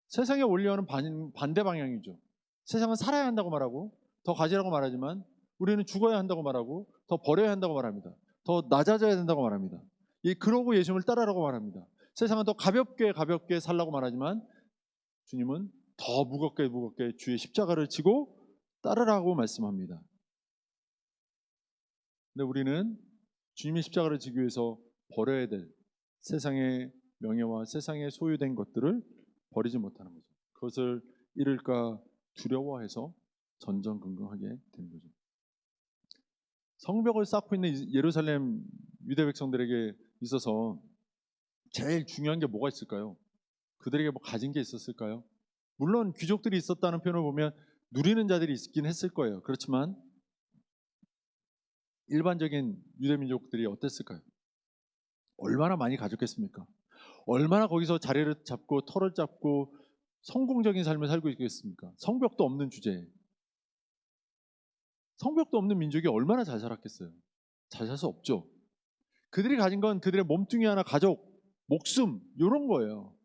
세상의 원리와는 반대 방향이죠. 세상은 살아야 한다고 말하고 더 가지라고 말하지만 우리는 죽어야 한다고 말하고 더 버려야 한다고 말합니다. 더 낮아져야 된다고 말합니다. 그러고 예수님을 따르라고 말합니다. 세상은 더 가볍게 살라고 말하지만 주님은 더 무겁게 주의 십자가를 지고 따르라고 말씀합니다. 근데 우리는 주님의 십자가를 지기 위해서 버려야 될 세상의 명예와 세상에 소유된 것들을 버리지 못하는 거죠. 그것을 잃을까 두려워해서 전전긍긍하게 되는 거죠. 성벽을 쌓고 있는 예루살렘 유대 백성들에게 있어서 제일 중요한 게 뭐가 있을까요? 그들에게 뭐 가진 게 있었을까요? 물론 귀족들이 있었다는 표현을 보면 누리는 자들이 있긴 했을 거예요. 그렇지만 일반적인 유대 민족들이 어땠을까요? 얼마나 많이 가졌겠습니까? 얼마나 거기서 자리를 잡고 터를 잡고 성공적인 삶을 살고 있겠습니까? 성벽도 없는 주제에, 성벽도 없는 민족이 얼마나 잘 살았겠어요? 잘 살 수 없죠. 그들이 가진 건 그들의 몸뚱이 하나, 가족, 목숨 이런 거예요.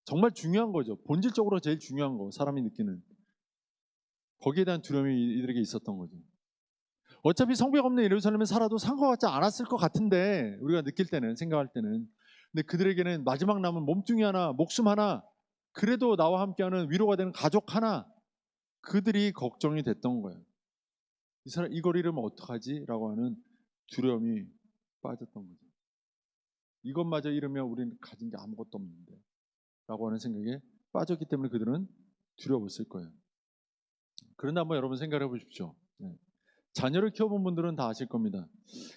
정말 중요한 거죠. 본질적으로 제일 중요한 거, 사람이 느끼는. 거기에 대한 두려움이 이들에게 있었던 거죠. 어차피 성벽 없는 예루살렘에 살아도 상관받지 않았을 것 같은데, 우리가 느낄 때는, 생각할 때는. 근데 그들에게는 마지막 남은 몸뚱이 하나, 목숨 하나, 그래도 나와 함께하는 위로가 되는 가족 하나, 그들이 걱정이 됐던 거예요. 이걸 잃으면 어떡하지? 라고 하는 두려움이 빠졌던 거죠. 이것마저 잃으면 우리는 가진 게 아무것도 없는데 라고 하는 생각에 빠졌기 때문에 그들은 두려웠을 거예요. 그런데 한번 여러분 생각해 보십시오. 자녀를 키워본 분들은 다 아실 겁니다.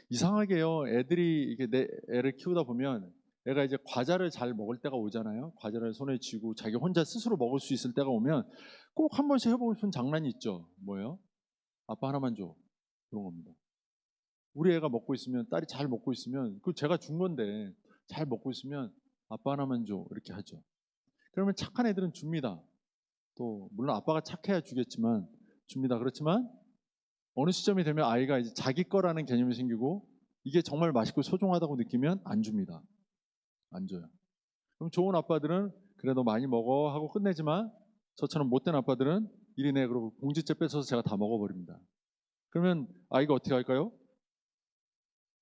이상하게요, 애들이 이게 내 애를 키우다 보면 애가 이제 과자를 잘 먹을 때가 오잖아요. 과자를 손에 쥐고 자기 혼자 스스로 먹을 수 있을 때가 오면 꼭 한 번씩 해보고 싶은 장난이 있죠. 뭐예요? 아빠 하나만 줘. 그런 겁니다. 우리 애가 먹고 있으면, 딸이 잘 먹고 있으면, 그 제가 준 건데 잘 먹고 있으면 아빠 하나만 줘 이렇게 하죠. 그러면 착한 애들은 줍니다. 또 물론 아빠가 착해야 주겠지만 줍니다. 그렇지만 어느 시점이 되면 아이가 이제 자기 거라는 개념이 생기고 이게 정말 맛있고 소중하다고 느끼면 안 줍니다. 안 줘요. 그럼 좋은 아빠들은 그래 너 많이 먹어 하고 끝내지만, 저처럼 못된 아빠들은 이리네 그러고 봉지째 뺏어서 제가 다 먹어버립니다. 그러면 아이가 어떻게 할까요?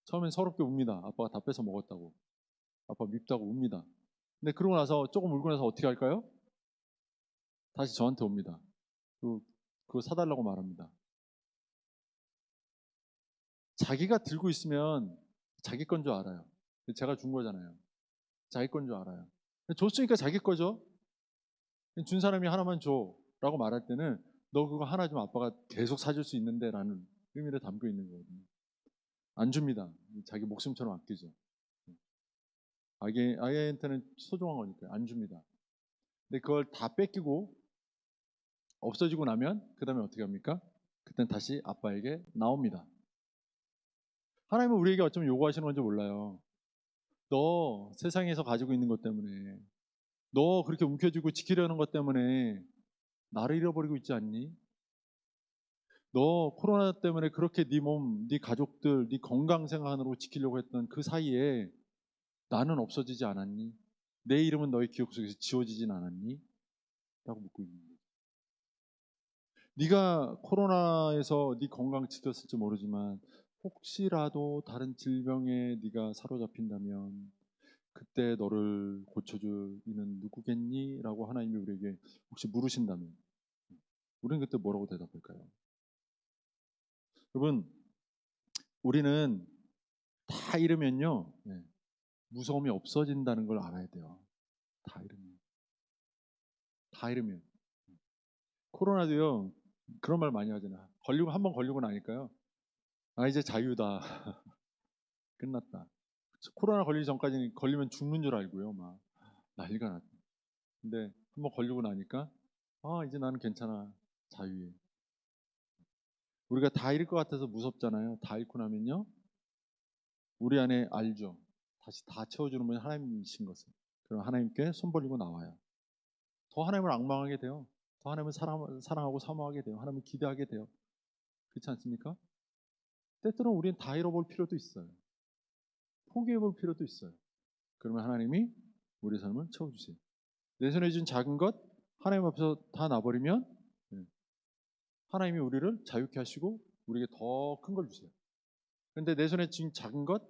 처음엔 서럽게 웁니다. 아빠가 다 뺏어 먹었다고. 아빠 밉다고 웁니다. 근데 그러고 나서 조금 울고 나서 어떻게 할까요? 다시 저한테 옵니다. 그거 사달라고 말합니다. 자기가 들고 있으면 자기 건 줄 알아요. 제가 준 거잖아요. 자기 건 줄 알아요. 줬으니까 자기 거죠. 준 사람이 하나만 줘 라고 말할 때는 너 그거 하나 좀 아빠가 계속 사줄 수 있는데 라는 의미를 담고 있는 거거든요. 안 줍니다. 자기 목숨처럼 아끼죠. 아이한테는 소중한 거니까요. 안 줍니다. 근데 그걸 다 뺏기고 없어지고 나면 그 다음에 어떻게 합니까? 그땐 다시 아빠에게 나옵니다. 하나님은 우리에게 어쩌면 요구하시는 건지 몰라요. 너 세상에서 가지고 있는 것 때문에, 너 그렇게 움켜쥐고 지키려는 것 때문에 나를 잃어버리고 있지 않니? 너 코로나 때문에 그렇게 네 몸, 네 가족들, 네 건강 생활으로 지키려고 했던 그 사이에 나는 없어지지 않았니? 내 이름은 너의 기억 속에서 지워지진 않았니? 라고 묻고 있는 거예요. 네가 코로나에서 네 건강 지켰을지 모르지만 혹시라도 다른 질병에 네가 사로잡힌다면 그때 너를 고쳐줄 이는 누구겠니? 라고 하나님이 우리에게 혹시 물으신다면 우리는 그때 뭐라고 대답할까요? 여러분, 우리는 다 잃으면요, 무서움이 없어진다는 걸 알아야 돼요. 다 잃으면. 다 잃으면. 코로나도요, 그런 말 많이 하잖아요. 한번 걸리고 나니까요. 아, 이제 자유다. 끝났다. 코로나 걸리기 전까지는 걸리면 죽는 줄 알고요. 막 난리가 났다. 근데 한번 걸리고 나니까 아, 이제 나는 괜찮아. 자유해. 우리가 다 잃을 것 같아서 무섭잖아요. 다 잃고 나면요. 우리 안에 알죠. 다시 다 채워주는 분이 하나님이신 것을. 그럼 하나님께 손 벌리고 나와요. 더 하나님을 앙망하게 돼요. 더 하나님을 사랑하고 사모하게 돼요. 하나님을 기대하게 돼요. 그렇지 않습니까? 때때로 우리는 다 잃어볼 필요도 있어요. 포기해볼 필요도 있어요. 그러면 하나님이 우리 삶을 채워주세요. 내 손에 준 작은 것 하나님 앞에서 다 놔버리면 하나님이 우리를 자유케 하시고 우리에게 더 큰 걸 주세요. 그런데 내 손에 쥔 작은 것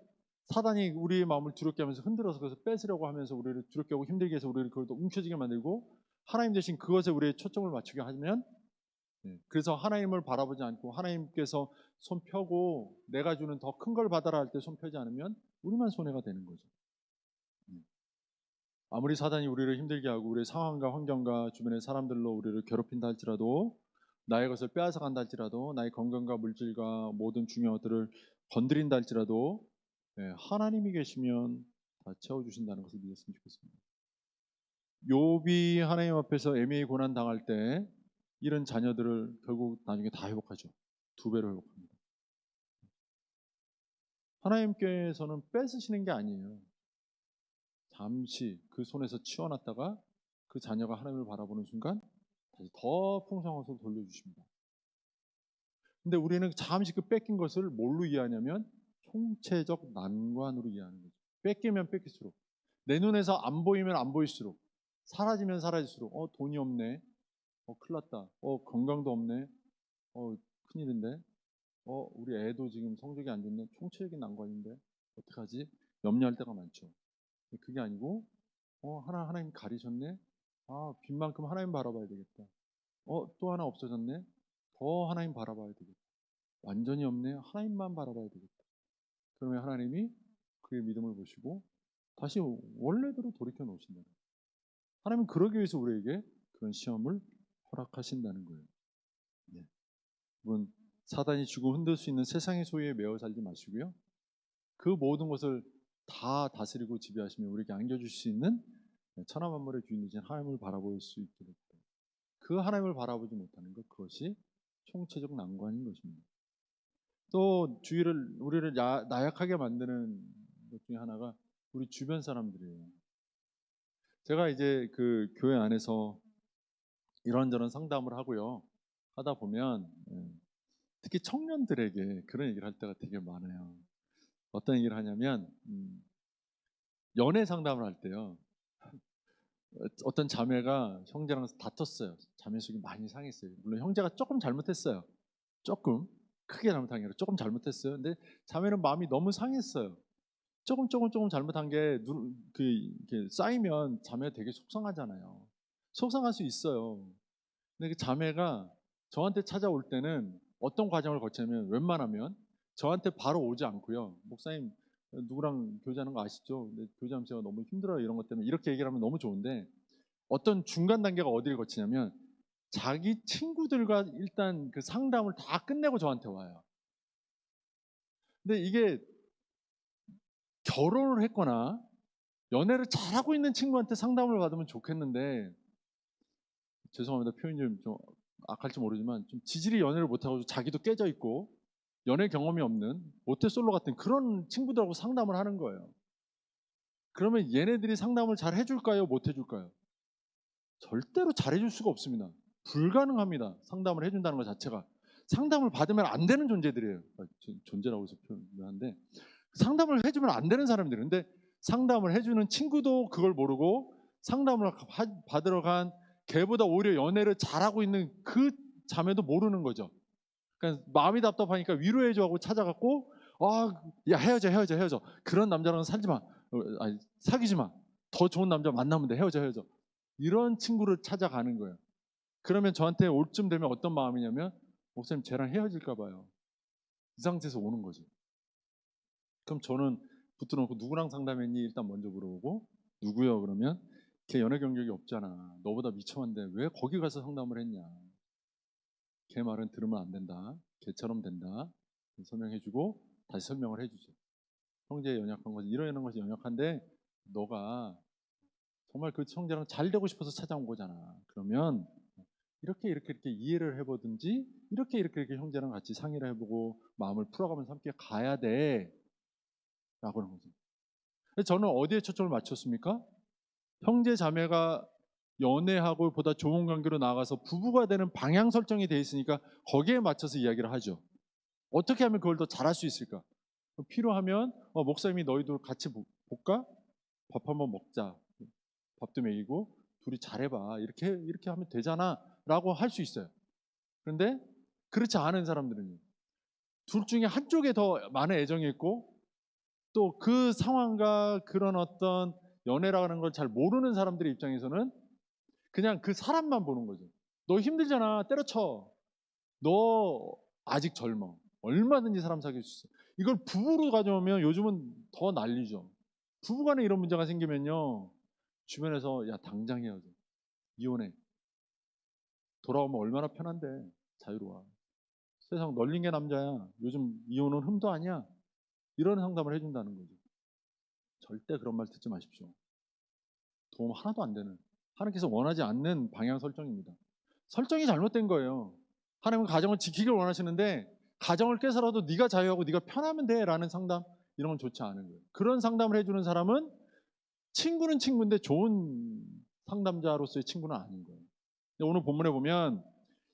사단이 우리의 마음을 두렵게 하면서 흔들어서 그것을 뺏으려고 하면서 우리를 두렵게 하고 힘들게 해서 우리를 그걸 또 움켜쥐게 만들고 하나님 대신 그것에 우리의 초점을 맞추게 하면 그래서 하나님을 바라보지 않고 하나님께서 손 펴고 내가 주는 더 큰 걸 받아라 할 때 손 펴지 않으면 우리만 손해가 되는 거죠. 아무리 사단이 우리를 힘들게 하고 우리의 상황과 환경과 주변의 사람들로 우리를 괴롭힌다 할지라도 나의 것을 빼앗아 간다 할지라도 나의 건강과 물질과 모든 중요한 것들을 건드린다 할지라도 하나님이 계시면 다 채워주신다는 것을 믿었으면 좋겠습니다. 욥이 하나님 앞에서 애매히 고난 당할 때 이런 자녀들을 결국 나중에 다 회복하죠. 2배로 회복합니다. 하나님께서는 뺏으시는 게 아니에요. 잠시 그 손에서 치워놨다가 그 자녀가 하나님을 바라보는 순간 다시 더 풍성한 것을 돌려주십니다. 근데 우리는 잠시 그 뺏긴 것을 뭘로 이해하냐면 총체적 난관으로 이해하는 거죠. 뺏기면 뺏길수록, 내 눈에서 안 보이면 안 보일수록, 사라지면 사라질수록 돈이 없네, 큰일 났다, 건강도 없네, 큰일인데, 우리 애도 지금 성적이 안 좋네, 총체적인 난관인데 어떡하지? 염려할 때가 많죠. 그게 아니고 하나님 가리셨네, 빈만큼 하나님 바라봐야 되겠다, 또 하나 없어졌네, 더 하나님 바라봐야 되겠다, 완전히 없네, 하나님만 바라봐야 되겠다. 그러면 하나님이 그의 믿음을 보시고 다시 원래대로 돌이켜 놓으신다는 거예요. 하나님은 그러기 위해서 우리에게 그런 시험을 허락하신다는 거예요. 네. 여러분, 사단이 주고 흔들 수 있는 세상의 소유에 매어 살지 마시고요, 그 모든 것을 다 다스리고 지배하시며 우리에게 안겨줄 수 있는 천하 만물의 주인이신 하나님을 바라볼 수 있도록, 그 하나님을 바라보지 못하는 것, 그것이 총체적 난관인 것입니다. 또 우리를 나약하게 만드는 것 중에 하나가 우리 주변 사람들이에요. 제가 이제 그 교회 안에서 이런저런 상담을 하고요, 하다 보면 특히 청년들에게 그런 얘기를 할 때가 되게 많아요. 어떤 얘기를 하냐면 연애 상담을 할 때요, 어떤 자매가 형제랑 다퉜어요. 자매 속이 많이 상했어요. 물론 형제가 조금 잘못했어요. 조금, 크게 잘못한 게 아니라 조금 잘못했어요. 근데 자매는 마음이 너무 상했어요. 조금 잘못한 게 이렇게 쌓이면 자매가 되게 속상하잖아요. 속상할 수 있어요. 근데 그 자매가 저한테 찾아올 때는 어떤 과정을 거치냐면, 웬만하면 저한테 바로 오지 않고요, 목사님 누구랑 교제하는 거 아시죠? 근데 교제하면 제가 너무 힘들어요, 이런 것 때문에, 이렇게 얘기를 하면 너무 좋은데, 어떤 중간 단계가 어디를 거치냐면 자기 친구들과 일단 그 상담을 다 끝내고 저한테 와요. 근데 이게 결혼을 했거나 연애를 잘하고 있는 친구한테 상담을 받으면 좋겠는데, 죄송합니다, 표현이 좀 악할지 모르지만 좀 지질이 연애를 못하고 자기도 깨져 있고 연애 경험이 없는 모태솔로 같은 그런 친구들하고 상담을 하는 거예요. 그러면 얘네들이 상담을 잘 해줄까요, 못 해줄까요? 절대로 잘 해줄 수가 없습니다. 불가능합니다. 상담을 해준다는 것 자체가. 상담을 받으면 안 되는 존재들이에요. 존재라고 해서 표현하는데, 상담을 해주면 안 되는 사람들이. 근데 상담을 해주는 친구도 그걸 모르고 상담을 받으러 간 걔보다 오히려 연애를 잘하고 있는 그 자매도 모르는 거죠. 그러니까 마음이 답답하니까 위로해줘 하고 찾아갔고, 야, 헤어져. 그런 남자랑은 살지 마. 사귀지 마. 더 좋은 남자 만나면 돼. 헤어져. 이런 친구를 찾아가는 거예요. 그러면 저한테 올 쯤 되면 어떤 마음이냐면, 목사님 쟤랑 헤어질까 봐요. 이 상태에서 오는 거죠. 그럼 저는 붙들어놓고 누구랑 상담했니? 일단 먼저 물어보고, 누구요? 그러면 걔 연애 경력이 없잖아. 너보다 미쳐만데 왜 거기 가서 상담을 했냐? 걔 말은 들으면 안 된다. 걔처럼 된다. 설명해주고 다시 설명을 해주죠. 형제 연약한 것이 이러는 것이 연약한데 너가 정말 그 형제랑 잘 되고 싶어서 찾아온 거잖아. 그러면 이렇게 이해를 해보든지 이렇게 형제랑 같이 상의를 해보고 마음을 풀어가면서 함께 가야 돼 라고 하는 거죠. 저는 어디에 초점을 맞췄습니까? 형제 자매가 연애하고 보다 좋은 관계로 나아가서 부부가 되는 방향 설정이 돼 있으니까 거기에 맞춰서 이야기를 하죠. 어떻게 하면 그걸 더 잘할 수 있을까? 필요하면 목사님이 너희들 같이 볼까? 밥 한번 먹자. 밥도 먹이고 둘이 잘해봐. 이렇게 하면 되잖아 라고 할 수 있어요. 그런데 그렇지 않은 사람들은요, 둘 중에 한쪽에 더 많은 애정이 있고 또 그 상황과 그런 어떤 연애라는 걸 잘 모르는 사람들의 입장에서는 그냥 그 사람만 보는 거죠. 너 힘들잖아, 때려쳐. 너 아직 젊어, 얼마든지 사람 사귈 수 있어. 이걸 부부로 가져오면 요즘은 더 난리죠. 부부간에 이런 문제가 생기면요, 주변에서 야 당장 헤어져, 이혼해, 돌아오면 얼마나 편한데, 자유로워, 세상 널린 게 남자야, 요즘 이혼은 흠도 아니야, 이런 상담을 해준다는 거죠. 절대 그런 말 듣지 마십시오. 도움 하나도 안 되는, 하나님께서 원하지 않는 방향 설정입니다. 설정이 잘못된 거예요. 하나님은 가정을 지키길 원하시는데 가정을 깨서라도 네가 자유하고 네가 편하면 돼 라는 상담, 이런 건 좋지 않은 거예요. 그런 상담을 해주는 사람은 친구는 친구인데 좋은 상담자로서의 친구는 아닌 거예요. 오늘 본문에 보면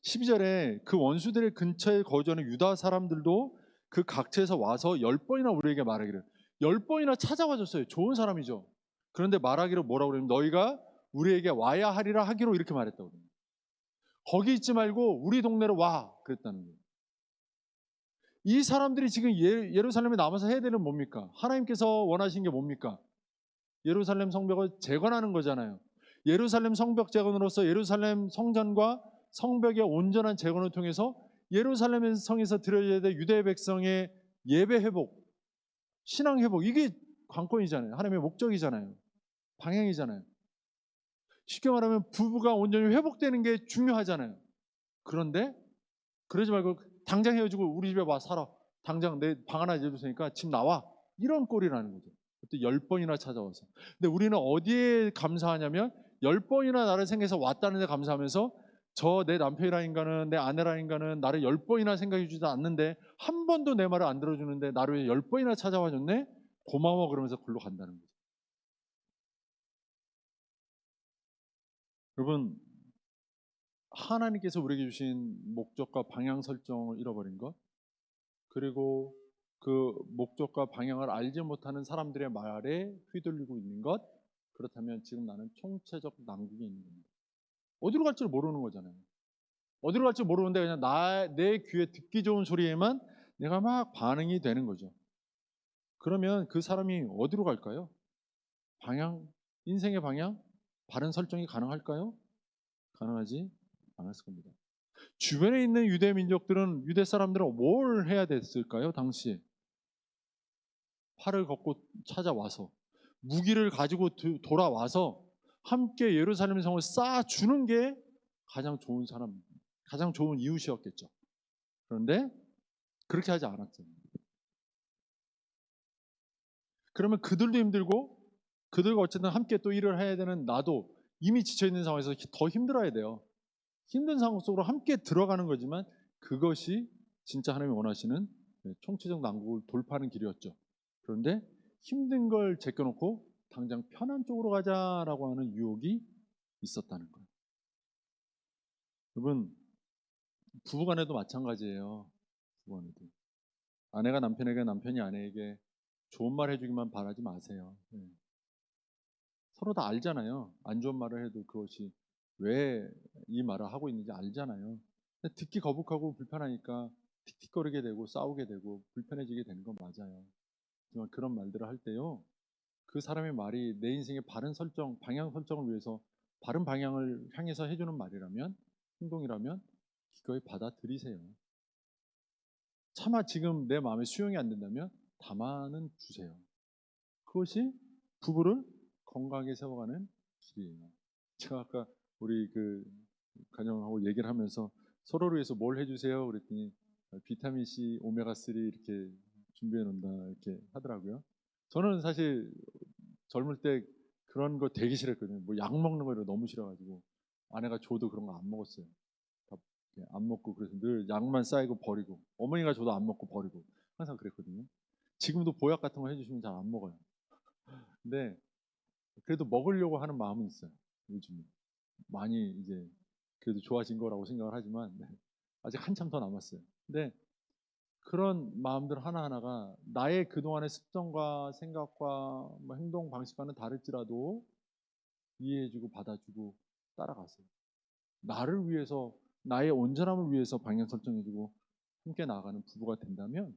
12절에 그 원수들의 근처에 거주하는 유다 사람들도 그 각처에서 와서 10번이나 우리에게 말하기를, 10번이나 찾아와 줬어요. 좋은 사람이죠. 그런데 말하기를 뭐라고 그러냐면 너희가 우리에게 와야 하리라 하기로 이렇게 말했다고 그래요. 거기 있지 말고 우리 동네로 와 그랬다는 거예요. 이 사람들이 지금 예루살렘에 남아서 해야 되는 뭡니까? 하나님께서 원하신 게 뭡니까? 예루살렘 성벽을 재건하는 거잖아요. 예루살렘 성벽 재건으로서 예루살렘 성전과 성벽의 온전한 재건을 통해서 예루살렘 성에서 드려야 될 유대 백성의 예배 회복, 신앙 회복, 이게 관건이잖아요. 하나님의 목적이잖아요. 방향이잖아요. 쉽게 말하면 부부가 온전히 회복되는 게 중요하잖아요. 그런데 그러지 말고 당장 헤어지고 우리 집에 와 살아. 당장 내 방 하나 해줄 테니까 집 나와. 이런 꼴이라는 거죠. 그때 10번이나 찾아와서. 근데 우리는 어디에 감사하냐면 10번이나 나를 생각해서 왔다는 데 감사하면서 저 내 남편이라인가는 내 아내라인가는 나를 10번이나 생각해 주지도 않는데 한 번도 내 말을 안 들어주는데 나를 왜 10번이나 찾아와 줬네? 고마워 그러면서 글로 간다는 거죠. 여러분, 하나님께서 우리에게 주신 목적과 방향 설정을 잃어버린 것, 그리고 그 목적과 방향을 알지 못하는 사람들의 말에 휘둘리고 있는 것, 그렇다면 지금 나는 총체적 난국에 있는 겁니다. 어디로 갈지 모르는 거잖아요. 어디로 갈지 모르는데 그냥 내 귀에 듣기 좋은 소리에만 내가 막 반응이 되는 거죠. 그러면 그 사람이 어디로 갈까요? 방향, 인생의 방향, 바른 설정이 가능할까요? 가능하지 않았을 겁니다. 주변에 있는 유대 민족들은, 유대 사람들은 뭘 해야 됐을까요? 당시에 팔을 걷고 찾아와서 무기를 가지고 돌아와서 함께 예루살렘 성을 쌓아주는 게 가장 좋은 사람, 가장 좋은 이웃이었겠죠. 그런데 그렇게 하지 않았죠. 그러면 그들도 힘들고 그들과 어쨌든 함께 또 일을 해야 되는 나도 이미 지쳐있는 상황에서 더 힘들어야 돼요. 힘든 상황 속으로 함께 들어가는 거지만 그것이 진짜 하나님이 원하시는 총체적 난국을 돌파하는 길이었죠. 그런데 힘든 걸 제껴놓고 당장 편한 쪽으로 가자라고 하는 유혹이 있었다는 거예요. 여러분, 부부간에도 마찬가지예요. 부부간에도. 아내가 남편에게, 남편이 아내에게 좋은 말 해주기만 바라지 마세요. 서로 다 알잖아요. 안 좋은 말을 해도 그것이 왜 이 말을 하고 있는지 알잖아요. 근데 듣기 거북하고 불편하니까 틱틱거리게 되고 싸우게 되고 불편해지게 되는 건 맞아요. 하지만 그런 말들을 할 때요, 그 사람의 말이 내 인생의 바른 설정, 방향 설정을 위해서 바른 방향을 향해서 해주는 말이라면, 행동이라면 기꺼이 받아들이세요. 차마 지금 내 마음에 수용이 안 된다면 담아는 주세요. 그것이 부부를 건강하게 세워가는 길이에요. 제가 아까 우리 그 가정하고 얘기를 하면서 서로를 위해서 뭘 해주세요 그랬더니 비타민 C, 오메가 3 이렇게 준비해 놓는다 이렇게 하더라고요. 저는 사실 젊을 때 그런 거 되게 싫었거든요. 뭐 약 먹는 거 너무 싫어가지고 아내가 줘도 그런 거 안 먹었어요. 안 먹고 그래서 늘 약만 쌓이고 버리고 어머니가 줘도 안 먹고 버리고 항상 그랬거든요. 지금도 보약 같은 거 해주시면 잘 안 먹어요. 근데 그래도 먹으려고 하는 마음은 있어요. 요즘 많이 이제 그래도 좋아진 거라고 생각을 하지만 아직 한참 더 남았어요. 근데 그런 마음들 하나하나가 나의 그동안의 습성과 생각과 뭐 행동 방식과는 다를지라도 이해해주고 받아주고 따라갔어요. 나를 위해서, 나의 온전함을 위해서 방향 설정해주고 함께 나아가는 부부가 된다면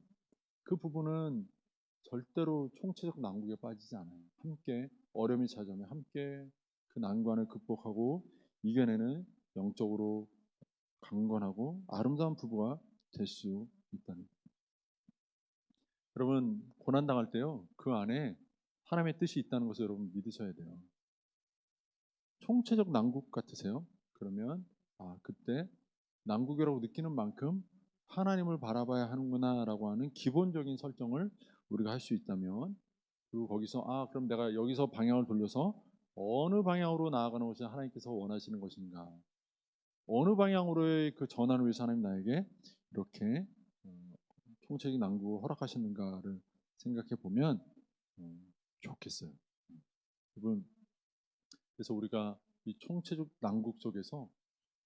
그 부부는 절대로 총체적 난국에 빠지지 않아요. 함께 어려움이 찾아오면 함께 그 난관을 극복하고 이겨내는 영적으로 강건하고 아름다운 부부가 될 수 있다는 거예요. 여러분, 고난 당할 때요, 그 안에 하나님의 뜻이 있다는 것을 여러분 믿으셔야 돼요. 총체적 난국 같으세요? 그러면 그때 난국이라고 느끼는 만큼 하나님을 바라봐야 하는구나라고 하는 기본적인 설정을 우리가 할 수 있다면, 그리고 거기서 그럼 내가 여기서 방향을 돌려서 어느 방향으로 나아가는 것이 하나님께서 원하시는 것인가, 어느 방향으로의 그 전환을 위해서 하나님 나에게 이렇게 총체적인 난국을 허락하시는가를 생각해 보면 좋겠어요. 여러분, 그래서 우리가 이 총체적 난국 속에서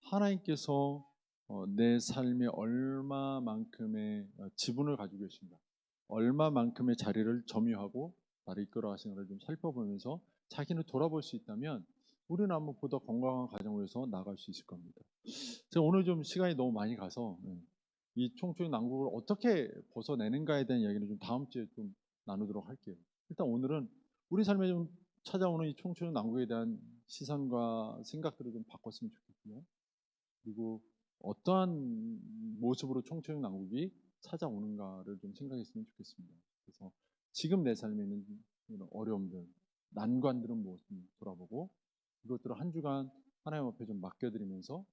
하나님께서 내 삶에 얼마만큼의 지분을 가지고 계신가, 얼마만큼의 자리를 점유하고 나를 이끌어 가시는가를 좀 살펴보면서 자기를 돌아볼 수 있다면 우리는 아마 보다 건강한 가정을 위해서 나아갈 수 있을 겁니다. 제가 오늘 좀 시간이 너무 많이 가서 이 총체적 난국을 어떻게 벗어내는가에 대한 이야기를 좀 다음 주에 좀 나누도록 할게요. 일단 오늘은 우리 삶에 좀 찾아오는 이 총체적 난국에 대한 시선과 생각들을 좀 바꿨으면 좋겠고요. 그리고 어떠한 모습으로 총체적 난국이 찾아오는가를 좀 생각했으면 좋겠습니다. 그래서 지금 내 삶에 있는 이런 어려움들, 난관들은 무엇인지 돌아보고 이것들을 한 주간 하나님 앞에 좀 맡겨드리면서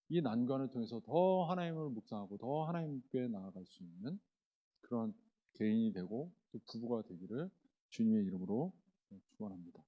이 난관을 통해서 더 하나님을 묵상하고 더 하나님께 나아갈 수 있는 그런 개인이 되고 또 부부가 되기를 주님의 이름으로 축원합니다.